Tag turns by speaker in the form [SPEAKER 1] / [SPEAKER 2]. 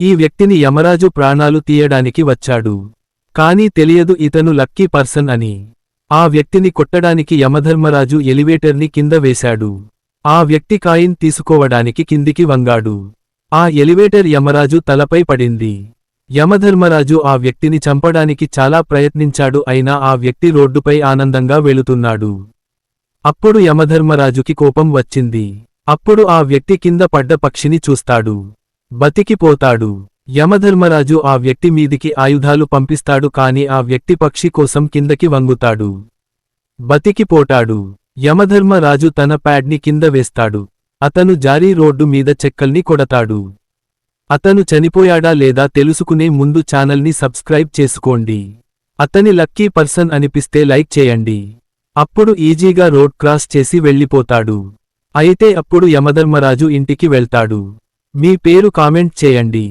[SPEAKER 1] ఈ వ్యక్తిని యమరాజు ప్రాణాలు తీయడానికి వచ్చాడు. కానీ తెలియదు ఇతను లక్కీ పర్సన్ అని. ఆ వ్యక్తిని కొట్టడానికి యమధర్మరాజు ఎలివేటర్ని కింద వేశాడు. ఆ వ్యక్తి కాయిన్ తీసుకోవడానికి కిందికి వంగాడు. ఆ ఎలివేటర్ యమరాజు తలపై పడింది. యమధర్మరాజు ఆ వ్యక్తిని చంపడానికి చాలా ప్రయత్నించాడు, అయినా ఆ వ్యక్తి రోడ్డుపై ఆనందంగా వెళుతున్నాడు. అప్పుడు యమధర్మరాజుకి కోపం వచ్చింది. అప్పుడు ఆ వ్యక్తి కింద పడ్డ పక్షిని చూస్తాడు. బతికిపోతాడు. యమధర్మరాజు ఆ వ్యక్తి మీదికి ఆయుధాలు పంపిస్తాడు, కాని ఆ వ్యక్తి పక్షి కోసం కిందకి వంగుతాడు. బతికిపోతాడు. యమధర్మరాజు తన ప్యాడ్ని కింద వేస్తాడు. అతను జారీ రోడ్డు మీద చెక్కల్ని కొడతాడు. అతను చనిపోయాడా లేదా తెలుసుకునే ముందు ఛానల్ని సబ్స్క్రైబ్ చేసుకోండి. అతని లక్కీ పర్సన్ అనిపిస్తే లైక్ చేయండి. అప్పుడు ఈజీగా రోడ్ క్రాస్ చేసి వెళ్ళిపోతాడు. అయితే అప్పుడు యమధర్మరాజు ఇంటికి వెళ్తాడు. మీ పేరు కామెంట్ చేయండి.